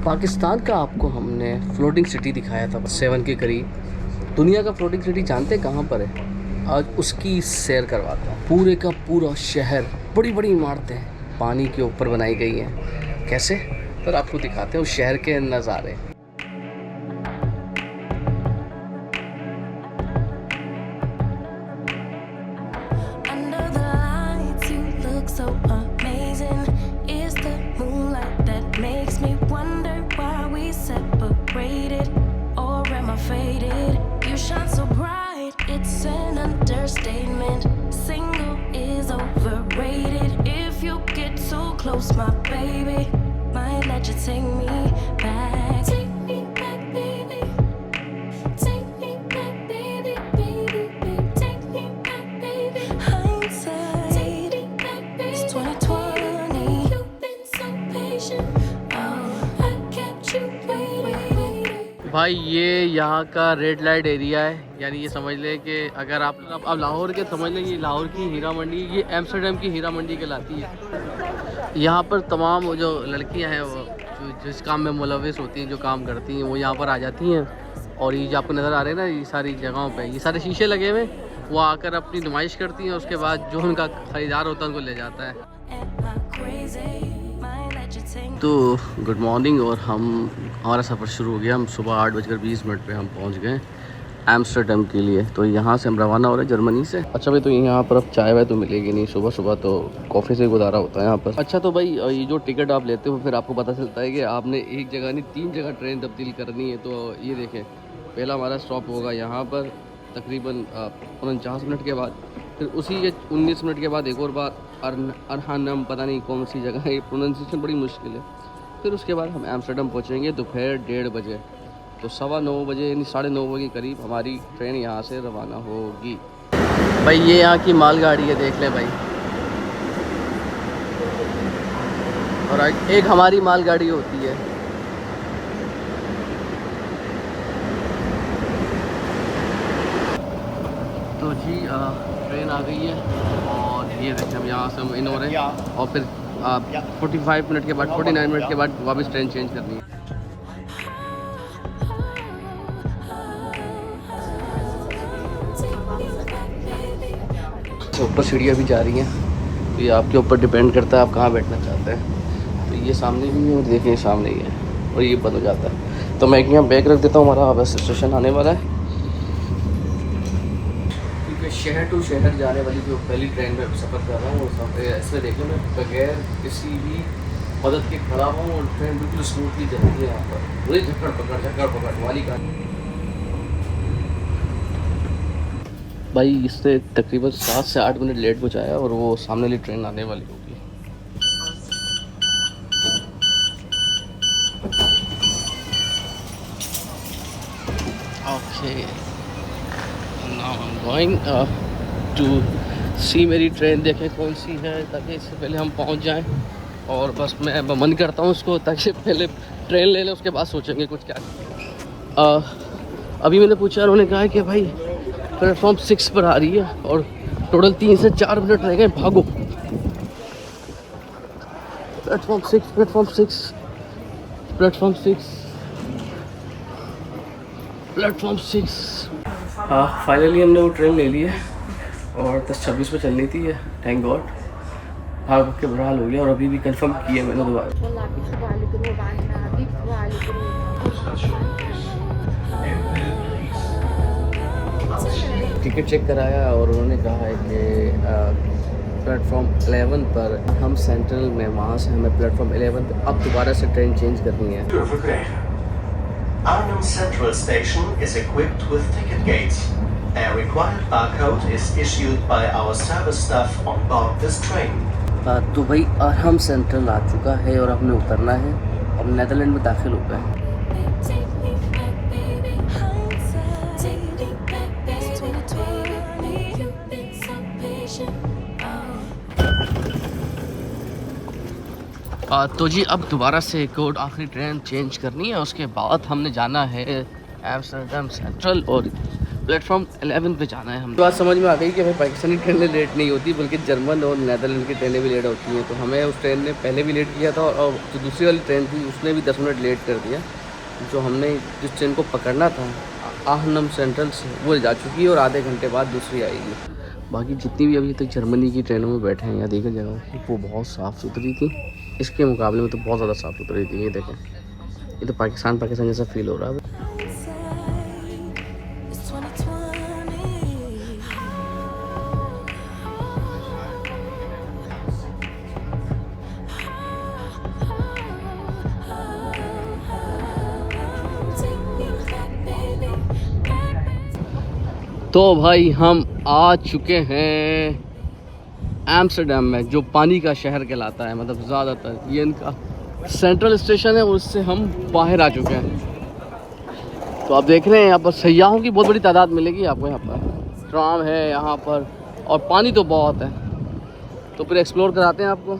पाकिस्तान का आपको हमने फ्लोटिंग सिटी दिखाया था 7 के करीब। दुनिया का फ्लोटिंग सिटी जानते हैं कहाँ पर है? आज उसकी सैर करवाता हूँ। पूरे का पूरा शहर, बड़ी बड़ी इमारतें पानी के ऊपर बनाई गई हैं। कैसे? पर आपको दिखाते हैं उस शहर के नज़ारे। It's an understatement. Single is overrated. If you get too close, my baby might let you take me back. Take me back, baby. Take me back, baby, baby, baby. Take me back, baby. Hindsight. Take me back, baby. It's 2020. You've been so patient. Oh, I kept you waiting. भाई ये यहाँ का red light area है, यानी ये समझ ले कि अगर आप लाहौर के समझ लें, ये लाहौर की हीरा मंडी, ये एम्स्टर्डम की हीरा मंडी कहलाती है। यहाँ पर तमाम जो लड़कियाँ हैं वो जिस काम में मुलविस होती हैं, जो काम करती हैं, वो यहाँ पर आ जाती हैं। और ये जो आपको नज़र आ रहे हैं ना, ये सारी जगहों पे ये सारे शीशे लगे हुए, वो आकर अपनी नुमाइश करती हैं। उसके बाद जो उनका ख़रीदार होता है उनको ले जाता है। तो गुड मॉर्निंग, और हमारा सफ़र शुरू हो गया। हम सुबह 8:20 पे हम पहुंच गए एम्स्टर्डम के लिए। तो यहाँ से हम रवाना हो रहे हैं जर्मनी से। अच्छा भाई, तो यहाँ पर अब चाय वाय तो मिलेगी नहीं, सुबह सुबह तो कॉफ़ी से गुजारा होता है यहाँ पर। अच्छा तो भाई, ये जो टिकट आप लेते हो फिर आपको पता चलता है कि आपने एक जगह नहीं 3 जगह ट्रेन तब्दील करनी है। तो ये देखें, पहला हमारा स्टॉप होगा यहाँ पर तकरीबन 49 मिनट के बाद। फिर उसी के 19 मिनट के बाद एक और बार अरहानम, पता नहीं कौन सी जगह है, ये प्रोनाउंसिएशन बड़ी मुश्किल है। फिर उसके बाद हम एम्स्टर्डम पहुँचेंगे दोपहर 1:30 बजे। तो 9:15 बजे यानी 9:30 बजे के करीब हमारी ट्रेन यहाँ से रवाना होगी। भाई ये यहाँ की मालगाड़ी है, देख लें भाई। और एक हमारी मालगाड़ी होती है। तो जी ट्रेन आ गई है, और ये देखें हम यहाँ से हम इन हो रहे हैं। और फिर 45 मिनट के बाद 49 मिनट के बाद वापस ट्रेन चेंज करनी है। ऊपर सीढ़ियाँ भी जा रही हैं, तो ये आपके ऊपर डिपेंड करता है आप कहाँ बैठना चाहते हैं। तो ये सामने भी है, और देखिए सामने ही है, और ये बंद हो जाता है। तो मैं यहाँ बैग रख देता हूँ, हमारा बस स्टेशन आने वाला है। क्योंकि शहर टू शहर जाने वाली जो पहली ट्रेन में सफ़र कर रहा हूँ, उस ऐसे देखो मैं बगैर किसी भी मदद के खड़ा हूँ, और ट्रेन बिल्कुल स्मूथली चलती है। यहाँ पर पूरी झक्कड़ पकड़ वाली गाड़ी। भाई इससे तकरीबन 7 से 8 मिनट लेट पहुँचाया, और वो सामने वाली ट्रेन आने वाली होगी। Okay, now I am going to see मेरी ट्रेन, देखें कौन सी है, ताकि इससे पहले हम पहुँच जाएं। और बस मैं मन करता हूँ उसको, ताकि पहले ट्रेन ले लें, उसके बाद सोचेंगे कुछ क्या। अभी मैंने पूछा, उन्होंने कहा कि भाई प्लेटफॉर्म 6 पर आ रही है, और टोटल 3 से 4 मिनट रह गए, भागो। Platform 6, platform 6, platform 6, platform 6। हाँ, फाइनली हमने वो ट्रेन ले ली है, और 10:26 पे चलनी थी है। थैंक गॉड, भाग के बुरा हाल हो गया। और अभी भी कंफर्म किया मैंने दोबारा। टिकट चेक कराया, और उन्होंने कहा है कि प्लेटफॉर्म 11 पर हम सेंट्रल में, वहाँ से हमें प्लेटफॉर्म 11 पर अब दोबारा से ट्रेन चेंज करनी है। Arnhem Central Station is equipped with ticket gates. A required barcode is issued by our service staff on board this train. तो भाई अरहम सेंट्रल आ चुका है, और हमने उतरना है। अब नेदरलैंड में दाखिल हो गए। तो जी अब दोबारा से एक और आखिरी ट्रेन चेंज करनी है, उसके बाद हमने जाना है एम्स्टर्डम सेंट्रल, और प्लेटफॉर्म 11 पे जाना है हम। बात समझ में आ गई कि भाई पाकिस्तानी ट्रेनें लेट नहीं होती बल्कि जर्मन और नैदरलैंड की ट्रेनें भी लेट होती हैं। तो हमें उस ट्रेन ने पहले भी लेट किया था और जो दूसरी वाली ट्रेन थी उसने भी 10 मिनट लेट कर दिया। जो हमने जिस ट्रेन को पकड़ना था आहनम सेंट्रल से वो जा चुकी है और आधे घंटे बाद दूसरी आएगी। बाकी जितनी भी अभी तक जर्मनी की ट्रेनों में बैठे हैं या देखा जगह वो बहुत साफ़ सुथरी थी, इसके मुकाबले में तो बहुत ज़्यादा साफ़ सुथरी थी। ये देखें, ये तो पाकिस्तान जैसा फील हो रहा है। It's 2020. Take me back, baby, back. तो भाई हम आ चुके हैं एम्स्टर्डम में, जो पानी का शहर कहलाता है। मतलब ज़्यादातर ये इनका सेंट्रल स्टेशन है और उससे हम बाहर आ चुके हैं। तो आप देख रहे हैं यहाँ पर सयाहों की बहुत बड़ी तादाद मिलेगी आपको। यहाँ पर ट्राम है यहाँ पर और पानी तो बहुत है। तो फिर एक्सप्लोर कराते हैं आपको।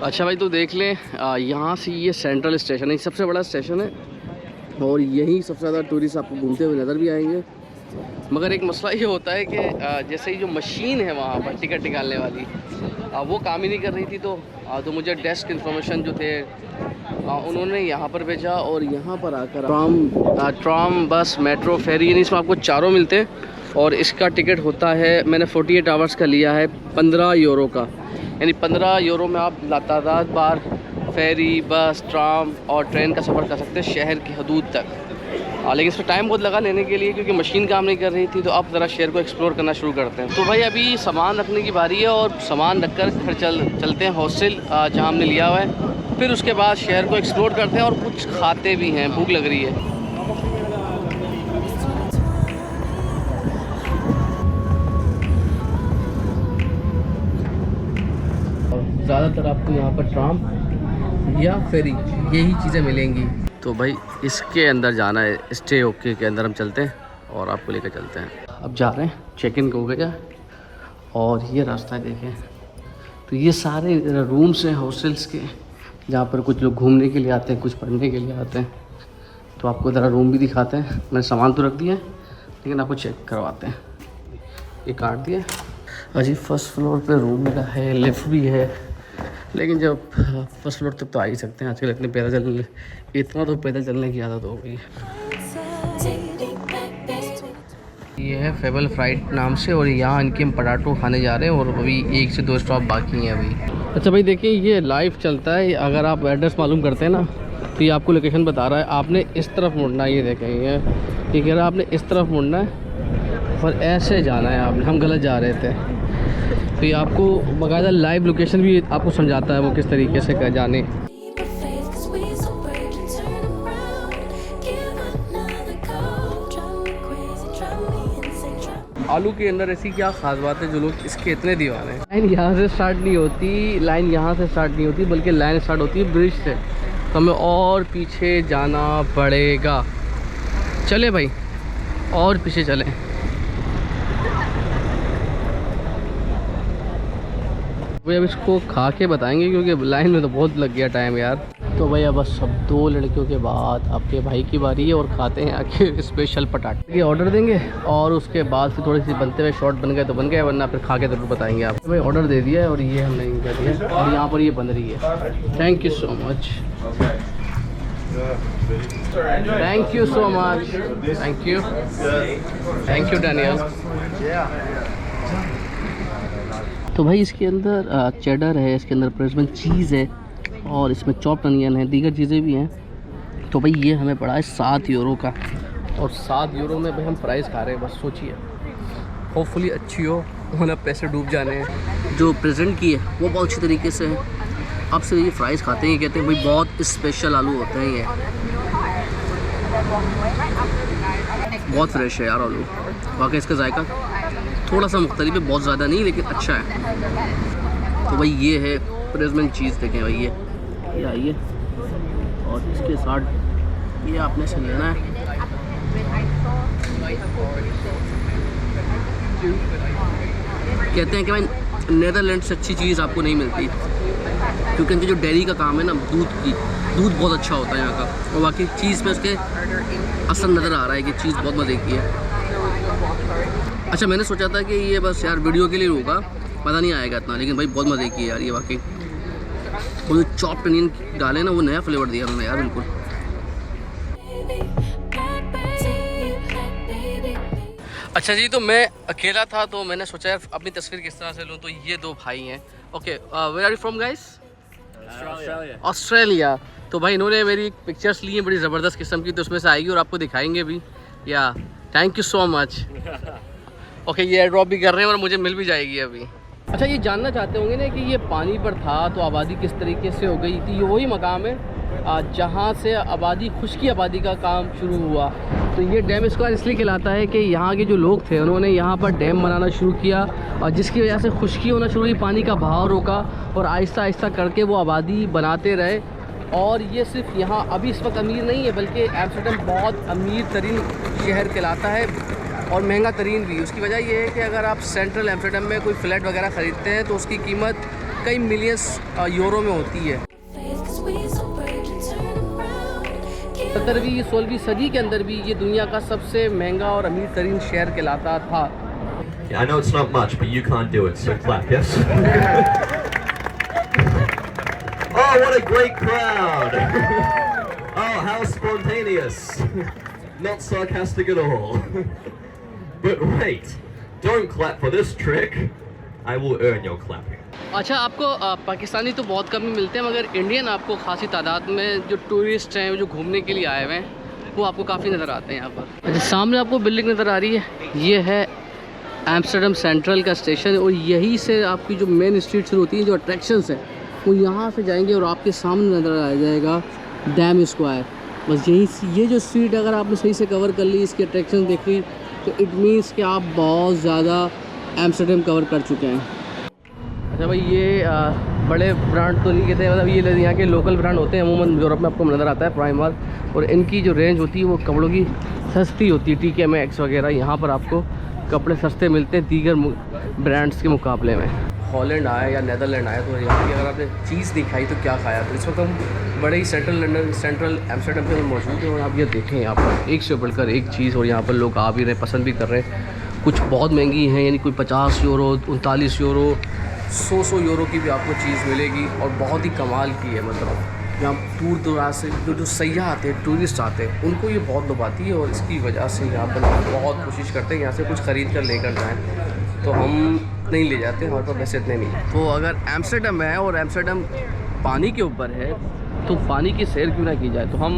अच्छा भाई, तो देख लें यहाँ से ये सेंट्रल स्टेशन है, सबसे बड़ा स्टेशन है और यही सबसे ज़्यादा टूरिस्ट आपको घूमते हुए नज़र भी आएंगे। मगर एक मसला ये होता है कि जैसे ही जो मशीन है वहाँ पर टिकट निकालने वाली वो काम ही नहीं कर रही थी। तो मुझे डेस्क इन्फॉर्मेशन जो थे उन्होंने यहाँ पर भेजा और यहाँ पर आकर ट्राम बस मेट्रो फेरी यानी इसमें आपको चारों मिलते हैं और इसका टिकट होता है, मैंने 48 आवर्स का लिया है 15 यूरो का। यानी 15 यूरो में आप लातादाद बार फेरी, बस, ट्राम और ट्रेन का सफ़र कर सकते हैं शहर की हदूद तक। लेकिन इसमें टाइम बहुत लगा लेने के लिए क्योंकि मशीन काम नहीं कर रही थी। तो अब ज़रा शहर को एक्सप्लोर करना शुरू करते हैं। तो भाई अभी सामान रखने की बारी है और सामान रख कर फिर चलते हैं हॉस्टल जहाँ हमने लिया हुआ है। फिर उसके बाद शहर को एक्सप्लोर करते हैं और कुछ खाते भी हैं, भूख लग रही है। ज़्यादातर आपको यहाँ पर ट्राम या फेरी यही चीज़ें मिलेंगी। तो भाई इसके अंदर जाना है, स्टे ओके के अंदर हम चलते हैं और आपको लेकर चलते हैं। अब जा रहे हैं, चेक इन हो गया और ये रास्ता है देखें। तो ये सारे रूम्स हैं हॉस्टल्स के जहाँ पर कुछ लोग घूमने के लिए आते हैं, कुछ पढ़ने के लिए आते हैं। तो आपको ज़रा रूम भी दिखाते हैं। मैंने सामान तो रख दिया है लेकिन आपको चेक करवाते हैं। ये काट दिया अजी, फर्स्ट फ्लोर पे रूम मिला है, लिफ्ट भी है। लेकिन जब फर्स्ट फ्लोर तक तो आ ही सकते हैं, आजकल इतने पैदल चलने, इतना तो पैदल चलने की आदत हो गई। ये है फेबल फ्राइड नाम से और यहाँ इनके हम पटाटो खाने जा रहे हैं और अभी 1 से 2 स्टॉप बाकी हैं अभी। अच्छा भाई देखिए, ये लाइव चलता है। अगर आप एड्रेस मालूम करते हैं ना तो ये आपको लोकेशन बता रहा है। आपने इस तरफ मुड़ना है, ये देखें ये कह रहा है आपने इस तरफ मुड़ना है और ऐसे जाना है। आपने, हम गलत जा रहे थे। तो ये आपको बाकायदा लाइव लोकेशन भी आपको समझाता है वो किस तरीके से जाने। आलू के अंदर ऐसी क्या खास बात है जो लोग इसके इतने दीवाने हैं। लाइन यहाँ से स्टार्ट नहीं होती, लाइन यहाँ से स्टार्ट नहीं होती बल्कि लाइन स्टार्ट होती है ब्रिज से। तो हमें और पीछे जाना पड़ेगा। चले भाई और पीछे चलें। भाई अब इसको खा के बताएंगे क्योंकि लाइन में तो बहुत लग गया टाइम यार। तो भाई अब बस सब 2 लड़कियों के बाद आपके भाई की बारी है और खाते हैं आके स्पेशल पटाखे। ये ऑर्डर देंगे और उसके बाद फिर थोड़ी सी बनते हुए शॉर्ट बन गए तो बन गए, वरना फिर खा के ज़रूर बताएंगे आप। भाई ऑर्डर दे दिया है और ये हमने कर दिया और यहाँ पर ये बन रही है। Thank you so much, thank you so much, thank you Daniel. तो भाई इसके अंदर चेडर है, इसके अंदर प्रेसमेंट चीज़ है और इसमें चॉप्ड अनियन है, दीगर चीज़ें भी हैं। तो भाई ये हमें पड़ा है 7 यूरो का और 7 यूरो में भाई हम प्राइस खा रहे हैं। बस सोचिए, होपफुली अच्छी हो, वरना पैसे डूब जाने हैं। जो प्रेजेंट की है वो बहुत अच्छी तरीके से है। अब से ये फ्राइज़ खाते हैं, कहते हैं भाई बहुत स्पेशल आलू होते हैं ये, बहुत फ्रेश है यार आलू। वाकई इसका जायका थोड़ा सा मुख्तलिफ है, बहुत ज़्यादा नहीं लेकिन अच्छा है। तो भाई ये है प्रेसमेंट चीज़, देखें भाई ये आइए और इसके साथ ये आपने से लेना है। कहते हैं कि भाई नीदरलैंड से अच्छी चीज़ आपको नहीं मिलती क्योंकि इनकी जो डेयरी का काम है ना, दूध बहुत अच्छा होता है यहाँ का। और बाकी चीज़ में उसके असर नज़र आ रहा है कि चीज़ बहुत मज़े की है। अच्छा मैंने सोचा था कि ये बस यार वीडियो के लिए होगा, पता नहीं आएगा इतना, लेकिन भाई बहुत मज़े की यार ये वाकई। वो जो चॉप्ड अनियन डाले ना, वो नया फ्लेवर दिया उन्होंने यार बिल्कुल। अच्छा जी, तो मैं अकेला था तो मैंने सोचा यार अपनी तस्वीर किस तरह से लूँ, तो ये दो भाई हैं। Okay, where are you from guys? Australia. तो भाई इन्होंने मेरी पिक्चर्स ली हैं बड़ी ज़बरदस्त किस्म की, तो उसमें से आएगी और आपको दिखाएंगे भी। या thank you so much. Okay, ये एयर ड्रॉप भी कर रहे हैं और मुझे मिल भी जाएगी अभी। अच्छा, ये जानना चाहते होंगे ना कि ये पानी पर था तो आबादी किस तरीके से हो गई थी। ये वही मकाम है जहाँ से आबादी, खुश्की आबादी का काम शुरू हुआ। तो ये डैम स्क्वायर इसलिए कहलाता है कि यहाँ के जो लोग थे उन्होंने यहाँ पर डैम बनाना शुरू किया, और जिसकी वजह से खुश्की होना शुरू हुई, पानी का बहाव रोका, और आहिस्ता आहिस्ता करके वो आबादी बनाते रहे। और ये सिर्फ यहाँ अभी इस वक्त अमीर नहीं है, बल्कि एम्स्टर्डम बहुत अमीर तरीन शहर कहलाता है और महंगा तरीन भी। उसकी वजह ये है कि अगर आप सेंट्रल एम्स्टर्डम में कोई फ्लैट वगैरह ख़रीदते हैं तो उसकी कीमत कई मिलियंस यूरो में होती है। 17वीं 16वीं सदी के अंदर भी ये दुनिया का सबसे महंगा और अमीर तरीन शहर कहलाता था। I know it's not much, but you can't do it, so clap, yes? Oh, what a great crowd! Oh, how spontaneous! Not sarcastic at all. But wait, don't clap for this trick. I will earn your clapping. अच्छा, आपको पाकिस्तानी तो बहुत कम ही मिलते हैं, मगर Indian आपको खासी तादाद में जो टूरिस्ट हैं, जो घूमने के लिए आए हुए हैं, वो आपको काफ़ी नज़र आते हैं यहाँ पर। अच्छा, सामने आपको बिल्डिंग नज़र आ रही है, ये है एम्स्टर्डम सेंट्रल का स्टेशन, और यहीं से आपकी जो मेन स्ट्रीट शुरू होती है, जो अट्रैक्शंस हैं वो यहाँ से जाएंगे और आपके सामने नज़र आ जाएगा डैम स्क्वायर। बस यही ये जो स्ट्रीट अगर आपने सही से कवर कर ली, इसकी अट्रैक्शन देख ली, तो इट मीन्स कि आप बहुत ज़्यादा एम्स्टर्डम कवर कर चुके हैं। अच्छा भाई, ये बड़े ब्रांड तो नहीं कहते, मतलब ये यहाँ के लोकल ब्रांड होते हैं। अमूमन यूरोप में आपको नज़र आता है प्राइमर, और इनकी जो रेंज होती है वो कपड़ों की सस्ती होती है। TK Maxx वगैरह, यहाँ पर आपको कपड़े सस्ते मिलते हैं दीगर ब्रांड्स के मुकाबले में। हॉलैंड आए या नेदरलैंड आए तो यहाँ की अगर आपने चीज़ नहीं खाई तो क्या खाया। तो इस वक्त हम बड़े ही सेंट्रल एम्स्टर्डम के मौजूद हैं, और आप ये देखें यहाँ पर एक से बढ़कर एक चीज़, और यहाँ पर लोग आ भी रहे, पसंद भी कर रहे हैं। कुछ बहुत महंगी हैं, यानी कोई 50 यूरो, 39 यूरो, 100 यूरो की भी आपको चीज़ मिलेगी, और बहुत ही कमाल की है। मतलब यहाँ दूर दराज से जो सयाह आते हैं, टूरिस्ट आते हैं, उनको ये बहुत लुभाती है, और इसकी वजह से यहाँ पर बहुत कोशिश करते हैं यहाँ से कुछ ख़रीद कर लेकर जाएँ। तो हम नहीं ले जाते, हमारे पास पैसे इतने नहीं। तो अगर एम्स्टर्डम है और एम्स्टर्डम पानी के ऊपर है, तो पानी की सैर क्यों ना की जाए। तो हम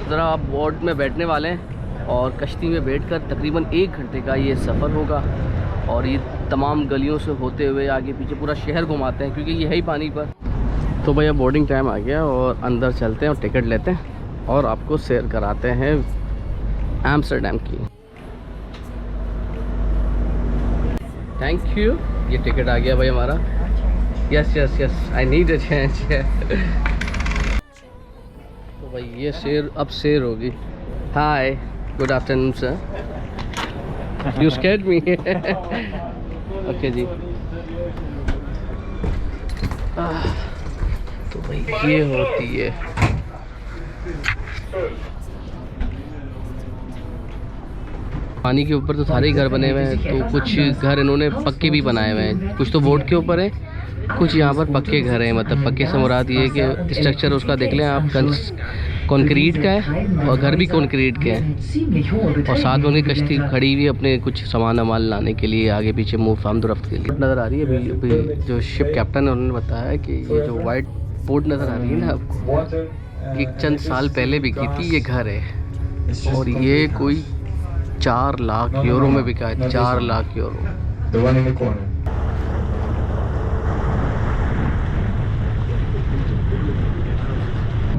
ज़रा बोट में बैठने वाले हैं, और कश्ती में बैठकर तकरीबन 1 घंटे का ये सफ़र होगा, और ये तमाम गलियों से होते हुए आगे पीछे पूरा शहर घुमाते हैं, क्योंकि ये है ही पानी पर। तो भैया बोर्डिंग टाइम आ गया, और अंदर चलते हैं और टिकट लेते हैं, और आपको सैर कराते हैं एम्स्टर्डम की। Thank you. ये टिकट आ गया भाई हमारा। Yes yes yes, I need a change. तो भाई ये सैर अब सैर होगी। Hi, good afternoon sir. You scared me. Okay ji. तो भाई ये होती है पानी के ऊपर। तो सारे घर बने हुए हैं, तो कुछ घर इन्होंने पक्के भी बनाए हुए हैं, कुछ तो बोट के ऊपर है, कुछ यहाँ पर पक्के घर हैं। मतलब पक्के से मुराद ये कि स्ट्रक्चर उसका देख लें आप, कंक्रीट का है, और घर भी कंक्रीट के हैं, और साथ में उनकी कश्ती खड़ी हुई अपने कुछ सामान वामान लाने के लिए, आगे पीछे मुँह आमदोरफ्त के लिए नज़र आ रही है। अभी जो शिप कैप्टन है उन्होंने बताया कि ये जो वाइट बोट नज़र आ रही है ना आपको, ये चंद साल पहले बिकी थी। ये घर है, और ये कोई 4 लाख यूरो में बिका है। 4 लाख यूरो।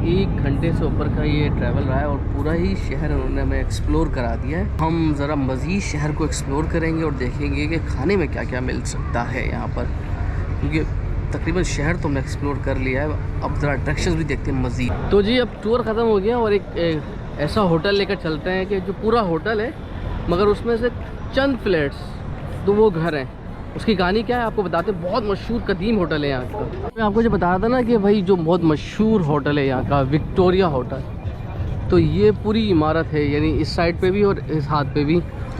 1 घंटे से ऊपर का ये ट्रैवल रहा है, और पूरा ही शहर उन्होंने हमें एक्सप्लोर करा दिया है। हम ज़रा मज़ीद शहर को एक्सप्लोर करेंगे और देखेंगे कि खाने में क्या क्या मिल सकता है यहाँ पर, क्योंकि तकरीबन शहर तो हमने एक्सप्लोर कर लिया है। अब ज़रा अट्रैक्शंस भी देखते हैं मज़ीद। तो जी अब टूर ख़त्म हो गया, और एक ऐसा होटल लेकर चलते हैं कि जो पूरा होटल है, मगर उसमें से चंद फ्लैट्स, तो वो घर हैं। उसकी कहानी क्या है आपको बताते हैं। बहुत मशहूर कदीम होटल है यहाँ का। मैं आपको जो बता रहा था ना कि भाई जो बहुत मशहूर होटल है यहाँ का, विक्टोरिया होटल, तो ये पूरी इमारत है, यानी इस साइड पे भी और इस हाथ पे भी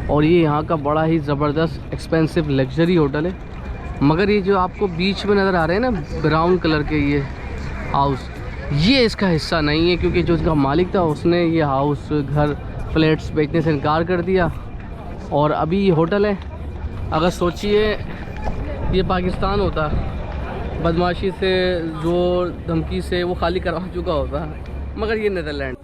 और ये यहाँ का बड़ा ही ज़बरदस्त एक्सपेंसिव लग्जरी होटल है। मगर ये जो आपको बीच में नज़र आ रहे हैं ना ब्राउन कलर के ये हाउस, ये इसका हिस्सा नहीं है, क्योंकि जो इसका मालिक था उसने ये हाउस घर फ्लैट्स बेचने से इनकार कर दिया और अभी ये होटल है। अगर सोचिए ये पाकिस्तान होता, बदमाशी से ज़ोर धमकी से वो खाली करवा चुका होता, मगर ये नीदरलैंड।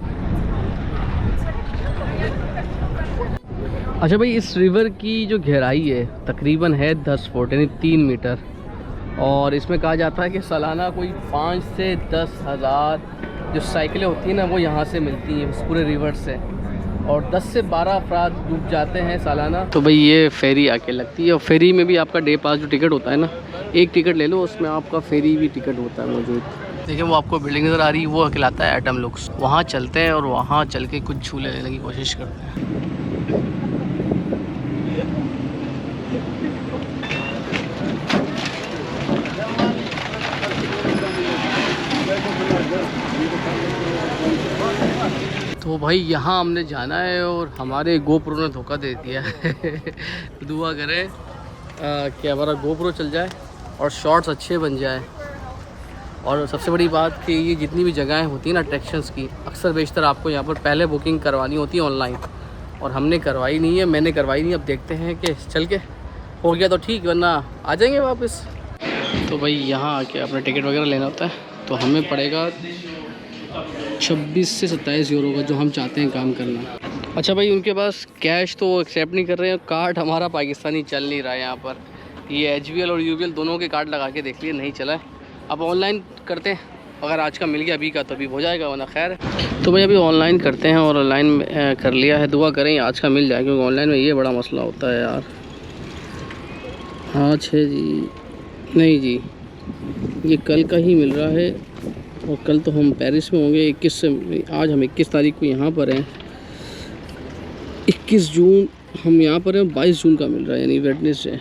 अच्छा भाई, इस रिवर की जो गहराई है तकरीबन है 10 फुट यानी 3 मीटर, और इसमें कहा जाता है कि सालाना कोई 5 से 10 हज़ार जो साइकिलें होती हैं ना वो यहाँ से मिलती हैं इस पूरे रिवर से, और 10 से 12 अफराद डूब जाते हैं सालाना। तो भाई ये फेरी आके लगती है, और फेरी में भी आपका डे पास जो टिकट होता है ना, एक टिकट ले लो उसमें आपका फेरी भी टिकट होता है मौजूद। देखिए वो आपको बिल्डिंग नज़र आ रही है, वो कहलाता है एटम लुक्स। वहाँ चलते हैं और वहाँ चल के कुछ झूले लेने की कोशिश करते हैं। तो भाई यहाँ हमने जाना है और हमारे गोप्रो ने धोखा दे दिया है। दुआ करें कि हमारा गोप्रो चल जाए और शॉट्स अच्छे बन जाए। और सबसे बड़ी बात कि ये जितनी भी जगहें होती हैं ना अट्रैक्शंस की, अक्सर बेशतर आपको यहाँ पर पहले बुकिंग करवानी होती है ऑनलाइन, और हमने करवाई नहीं है, मैंने करवाई नहीं। अब देखते हैं कि चल के हो गया तो ठीक, वरना आ जाएंगे वापस। तो भाई यहाँ आके अपना टिकट वगैरह लेना होता है, तो हमें पड़ेगा 26 से 27 यूरो का, जो हम चाहते हैं काम करना। अच्छा भाई, उनके पास कैश तो वो एक्सेप्ट नहीं कर रहे हैं, कार्ड हमारा पाकिस्तानी चल नहीं रहा है यहाँ पर। ये HBL और UBL दोनों के कार्ड लगा के देख लिए, नहीं चला है। अब ऑनलाइन करते हैं, अगर आज का मिल गया अभी का तो अभी हो जाएगा, वरना खैर। तो भाई अभी ऑनलाइन करते हैं, और ऑनलाइन कर लिया है। दुआ करें आज का मिल जाए, क्योंकि ऑनलाइन में ये बड़ा मसला होता है यार। हाँ 6 जी, नहीं जी, ये कल का ही मिल रहा है, और कल तो हम पेरिस में होंगे 21 से। आज हम 21 तारीख को यहाँ पर हैं, 21 जून हम यहाँ पर हैं, 22 जून का मिल रहा है यानी वेडनेसडे।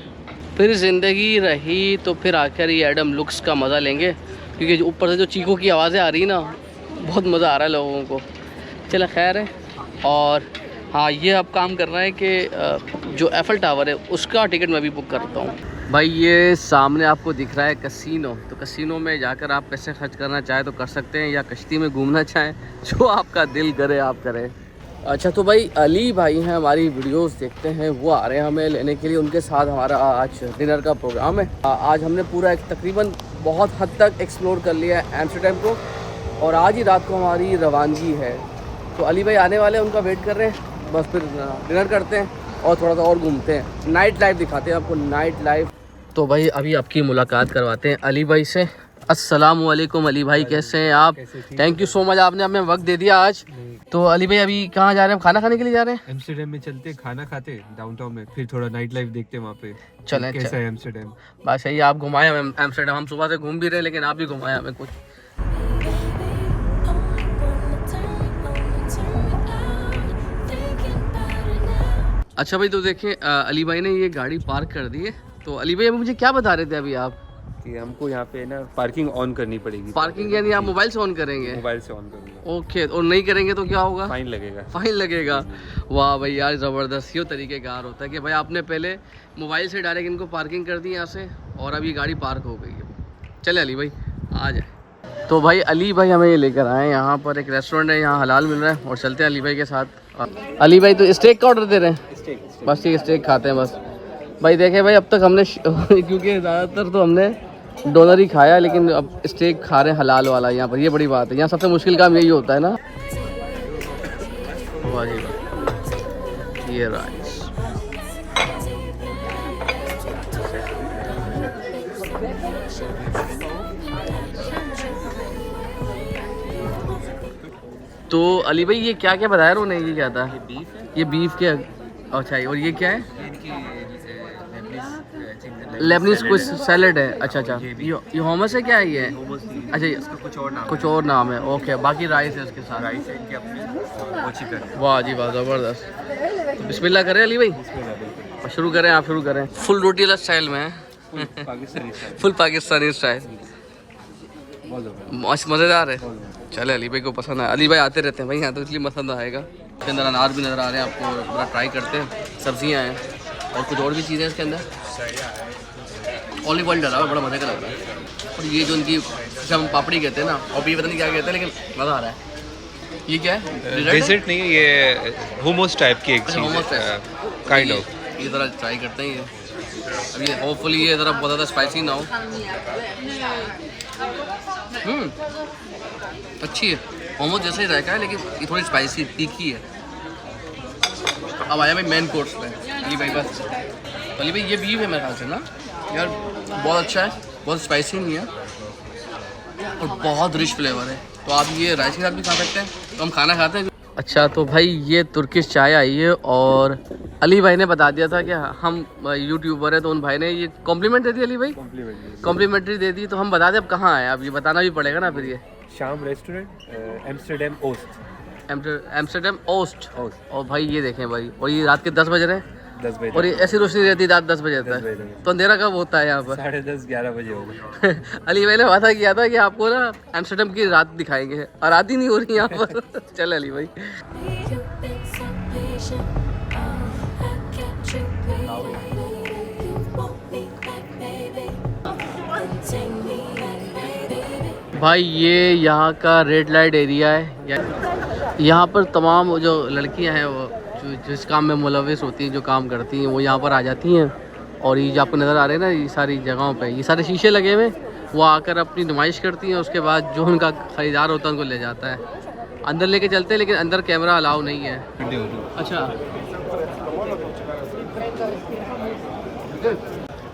फिर ज़िंदगी रही तो फिर आखिर ये एडम लुक्स का मज़ा लेंगे, क्योंकि ऊपर से जो चीखों की आवाज़ें आ रही ना, बहुत मज़ा आ रहा है लोगों को। चलो खैर है। और हाँ, ये अब काम करना है कि जो एफल टावर है उसका टिकट मैं भी बुक करता हूँ। भाई ये सामने आपको दिख रहा है कसिनो, तो कसिनो में जाकर आप पैसे खर्च करना चाहें तो कर सकते हैं, या कश्ती में घूमना चाहें, जो आपका दिल करे आप करें। अच्छा तो भाई अली भाई हैं, हमारी वीडियोस देखते हैं, वो आ रहे हैं हमें लेने के लिए। उनके साथ हमारा आज डिनर का प्रोग्राम है। आज हमने पूरा एक तकरीबन बहुत हद तक एक्सप्लोर कर लिया है एम्स्टर्डम को, और आज ही रात को हमारी रवानगी है। तो अली भाई आने वाले हैं, उनका वेट कर रहे हैं, बस फिर डिनर करते हैं और थोड़ा सा और घूमते हैं, नाइट लाइफ दिखाते हैं आपको, नाइट लाइफ। तो भाई अभी आपकी मुलाकात करवाते हैं अली भाई से। अस्सलाम वालेकुम अली भाई, कैसे हैं आप? थैंक यू सो मच, आपने हमें वक्त दे दिया आज। तो अली भाई अभी कहाँ जा रहे हैं? खाना खाने के लिए जा रहे हैं? एम्स्टर्डम में चलते, खाना खाते डाउनटाउन में, फिर थोड़ा नाइट लाइफ देखते वहाँ पे। चलें, कैसा है एम्स्टर्डम? बस सही, आप घुमाएं हमें एम्स्टर्डम। हम सुबह से घूम भी रहे हैं, लेकिन आप भी घुमाएं हमें कुछ। अच्छा भाई, तो देखें अली भाई ने ये गाड़ी पार्क कर दी है। तो अली भाई अभी मुझे क्या बता रहे थे अभी आप? कि हमको यहाँ पे ना पार्किंग ऑन करनी पड़ेगी। पार्किंग यानी आप मोबाइल से ऑन करेंगे? मोबाइल से ऑन करूँगा। ओके, और नहीं करेंगे तो क्या होगा? फाइन लगेगा। फाइन लगेगा? वाह भाई यार, ज़बरदस्त। ये तरीक़ेकार होता है कि भाई आपने पहले मोबाइल से डायरेक्ट इनको पार्किंग कर दी यहाँ से, और अभी गाड़ी पार्क हो गई है। चले अली भाई आ जाए। तो भाई अली भाई हमें ये लेकर आए, यहाँ पर एक रेस्टोरेंट है, यहाँ हलाल मिल रहा है, और चलते हैं अली भाई के साथ। अली भाई तो स्टेक का ऑर्डर दे रहे हैं? बस ठीक, स्टेक खाते हैं बस। भाई देखें भाई, अब तक हमने क्योंकि ज़्यादातर तो हमने डोनर ही खाया, लेकिन अब स्टेक खा रहे हैं हलाल वाला यहाँ पर। ये बड़ी बात है, यहाँ सबसे मुश्किल काम यही होता है ना। ये राइस, तो अली भाई ये क्या क्या बताया उन्होंने? ये क्या था? ये बीफ के, अच्छा, और ये क्या है? लेबनीज कुछ सैलड है। अच्छा अच्छा, ये होमस है क्या है ये? अच्छा, कुछ और नाम है। ओके, बाकी राइस है उसके साथ। राइस है इनके अपने, वो चिकन। वाह जी वाह, ज़बरदस्त। तो बिस्मिल्लाह करें अली भाई, शुरू करें, आप शुरू करें। फुल रोटी वाला स्टाइल में है, फुल पाकिस्तानी स्टाइल, मज़ेदार है। चले, अली भाई को पसंद है। अली भाई आते रहते हैं भाई यहाँ, तो इसलिए पसंद आएगा। इसके अंदर अनार भी नज़र आ रहे हैं आपको, पूरा ट्राई करते हैं। सब्जियां हैं और कुछ और भी चीज़ें हैं इसके अंदर। ऑलिव ऑयल डाला हुआ, बड़ा मज़े का लग रहा है। और ये जो उनकी जब हम पापड़ी कहते हैं ना, और ये पता नहीं क्या कहते हैं, लेकिन मज़ा आ रहा है। ये क्या है? डेजर्ट नहीं है ये, hummus टाइप की एक अच्छा, चीज़ hummus है, type। Kind of. ये ज़रा ट्राई करते हैं ये। अब ये होपफुली ये ज़रा बहुत ज़्यादा स्पाइसी ना हो। अच्छी है, मोमोज जैसे ही जायका है, लेकिन ये थोड़ी स्पाइसी तीखी है। अब आया भाई मेन कोर्स पे। ये भाई बस अली भाई ये बीफ है मेरे ख्याल से ना यार, बहुत अच्छा है, बहुत स्पाइसी नहीं है और बहुत रिच फ्लेवर है। तो आप ये राइस के साथ भी खा सकते हैं, तो हम खाना खाते हैं। अच्छा तो भाई ये तुर्किश चाय आई है और अली भाई ने बता दिया था कि हम यूट्यूबर है, तो उन भाई ने ये कॉम्प्लीमेंट दे दी। अली भाई कॉम्प्लीमेंट्री दे दी, तो हम बता दें अब कहाँ आए, अब ये बताना भी पड़ेगा ना फिर। ये शाम रेस्टोरेंट, एम्स्टर्डम ओस्ट। एम्स्टर्डम ओस्ट। और भाई ये देखें भाई, और ये रात के 10 बज रहे हैं, 10 बजे और ये ऐसी रोशनी रहती है रात 10 बजे तक, तो अंधेरा कब होता है यहाँ पर? 10:30-11 बजे होगा। अली भाई ने वादा किया था कि आपको ना एम्स्टर्डम की रात दिखाएंगे, और रात ही नहीं हो रही यहाँ पर। चल अली भाई। You've been so patient. Oh, I kept you waiting. You want me back, baby. Take me back, baby. भाई ये यहाँ का रेड लाइट एरिया है। यहाँ पर तमाम जो लड़कियाँ हैं वो जिस काम में मुलविस होती हैं, जो काम करती हैं, वो यहाँ पर आ जाती हैं। और ये जो आपको नज़र आ रहे हैं ना, ये सारी जगहों पे ये सारे शीशे लगे हुए, वो आकर अपनी नुमाइश करती हैं। उसके बाद जो उनका ख़रीदार होता है उनको ले जाता है, अंदर लेके चलते हैं, लेकिन अंदर कैमरा अलाउ नहीं है।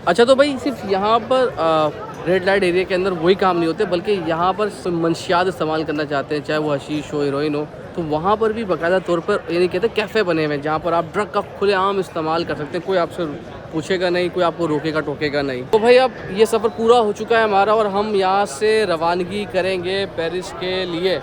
अच्छा तो भाई सिर्फ यहाँ पर रेड लाइट एरिया के अंदर वही काम नहीं होते, बल्कि यहाँ पर मंशियात इस्तेमाल करना चाहते हैं, चाहे वो हशीश हो, हीरोइन हो, तो वहाँ पर भी बाकायदा तौर पर ये नहीं कहते कैफ़े बने हुए हैं जहाँ पर आप ड्रग का खुलेआम इस्तेमाल कर सकते हैं। कोई आपसे पूछेगा नहीं, कोई आपको रोकेगा टोकेगा नहीं। तो भाई अब ये सफ़र पूरा हो चुका है हमारा, और हम यहाँ से रवानगी करेंगे पेरिस के लिए।